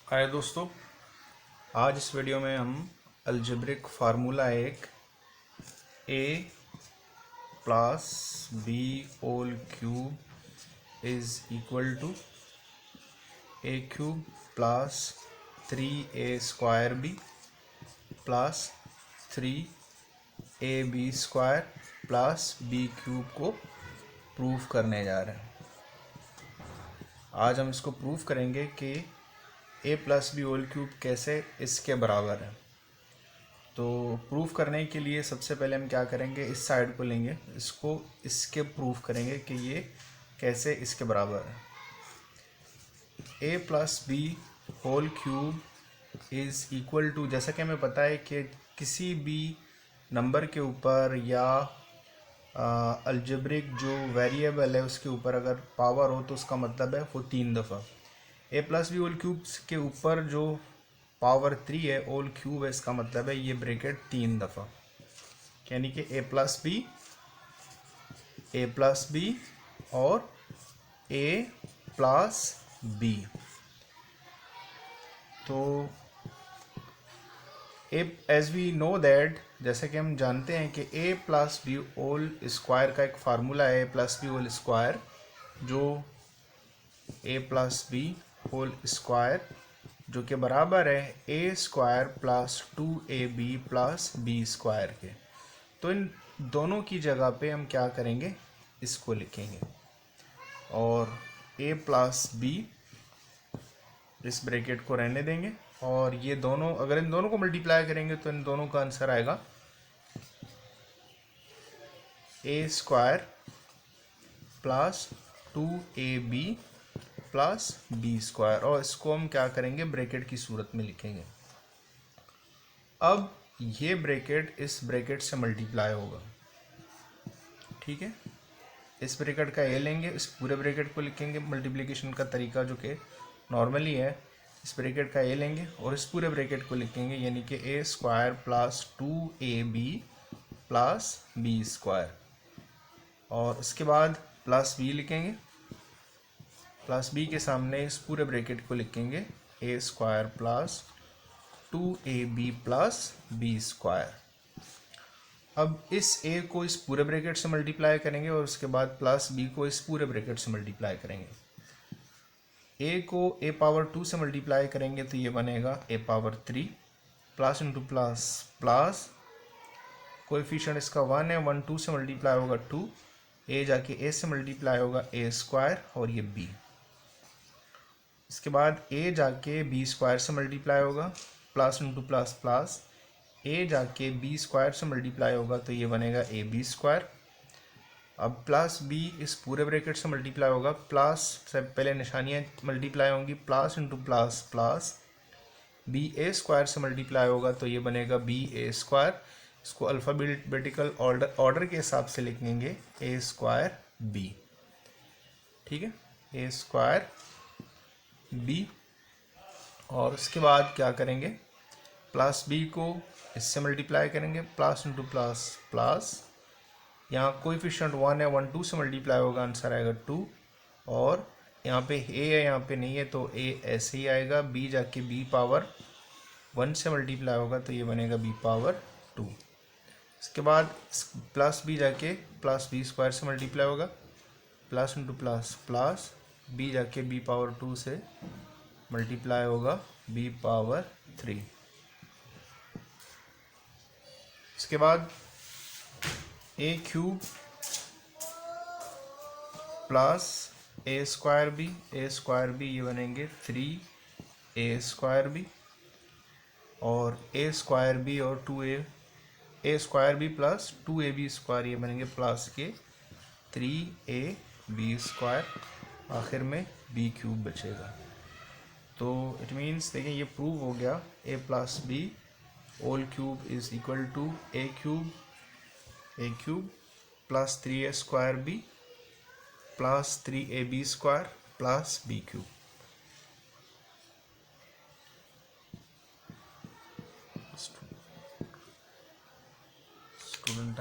हाय दोस्तों, आज इस वीडियो में हम अलजेब्रिक फार्मूला एक A plus B whole cube is equal to A cube plus 3a² B plus 3ab² प्लस बी क्यूब को प्रूफ करने जा रहे हैं। आज हम इसको प्रूफ करेंगे कि A plus B whole cube कैसे इसके बराबर है। तो प्रूफ करने के लिए सबसे पहले हम क्या करेंगे, इस साइड को लेंगे, इसको इसके प्रूफ करेंगे कि ये कैसे इसके बराबर है। A plus B whole cube is equal to, जैसा कि हमें पता है कि किसी भी नंबर के ऊपर या अलजेब्रिक जो वेरिएबल है उसके ऊपर अगर पावर हो तो उसका मतलब है वो 3 दफ़ा। ए प्लस बी होल क्यूब के ऊपर जो पावर 3 है होल क्यूब है, इसका मतलब है ये ब्रैकेट 3 दफ़ा, यानी कि ए प्लस बी और ए प्लस बी। तो एज वी नो दैट, जैसे कि हम जानते हैं कि A plus B whole square का एक फार्मूला है, A plus B whole square, जो A plus B whole square जो कि बराबर है A square plus 2ab plus B square के। तो इन दोनों की जगह पे हम क्या करेंगे, इसको लिखेंगे और ए प्लस बी इस ब्रैकेट को रहने देंगे और ये दोनों, अगर इन दोनों को मल्टीप्लाई करेंगे तो इन दोनों का आंसर आएगा A square plus 2ab plus B square, और इसको हम क्या करेंगे, ब्रैकेट की सूरत में लिखेंगे। अब ये ब्रैकेट इस ब्रैकेट से मल्टीप्लाई होगा, ठीक है। इस ब्रैकेट का ए लेंगे, इस पूरे ब्रैकेट को लिखेंगे, मल्टीप्लिकेशन का तरीका जो कि नॉर्मली है। इस ब्रैकेट का ए लेंगे और इस पूरे ब्रैकेट को लिखेंगे, यानी कि A square plus 2ab plus B square, और उसके बाद प्लस बी लिखेंगे, प्लस बी के सामने इस पूरे ब्रैकेट को लिखेंगे A square plus 2ab plus B square. अब इस a को इस पूरे ब्रैकेट से मल्टीप्लाई करेंगे और उसके बाद प्लस b को इस पूरे ब्रैकेट से मल्टीप्लाई करेंगे। a को a पावर 2 से मल्टीप्लाई करेंगे तो ये बनेगा a power 3 plus into plus plus, coefficient इसका 1 है, 1 2 से मल्टीप्लाई होगा 2, a जाके a से मल्टीप्लाई होगा a स्क्वायर और ये b। इसके बाद a जाके b स्क्वायर से मल्टीप्लाई होगा, plus into plus plus, a जाके b स्क्वायर से मल्टीप्लाई होगा तो ये बनेगा ए बी स्क्वायर। अब प्लस b इस पूरे ब्रैकेट से मल्टीप्लाई होगा, प्लस से पहले निशानियाँ मल्टीप्लाई होंगी, plus into plus plus, B A square से मल्टीप्लाई होगा तो ये बनेगा बी ए स्क्वायर। इसको अल्फ़ाबेटिकल ऑर्डर के हिसाब से लिखेंगे ए स्क्वायर बी, ठीक है, ए स्क्वायर बी। और उसके बाद क्या करेंगे, प्लस बी को इससे मल्टीप्लाई करेंगे, प्लस इंटू प्लस प्लस, यहाँ कोएफिशिएंट 1 है, 1 2 से मल्टीप्लाई होगा, आंसर आएगा 2, और यहाँ पे ए है, यहाँ पे नहीं है तो ए ऐसे ही आएगा। बी जाके बी पावर 1 से मल्टीप्लाई होगा तो ये बनेगा बी पावर 2। इसके बाद प्लस बी जाके प्लस बी स्क्वायर से मल्टीप्लाई होगा, plus into plus plus, b जाके बी पावर 2 से मल्टीप्लाई होगा बी पावर 3। इसके बाद a cube plus a square b, ये बनेंगे 3a स्क्वायर बी, और ए स्क्वायर बी और 2a square B plus 2ab square, ये बनेंगे प्लस के 3ab स्क्वायर, आखिर में बी क्यूब बचेगा। तो इट मीन्स देखें, ये प्रूव हो गया A plus B whole cube is equal to A cube plus 3a square B plus 3ab square plus B cube. Student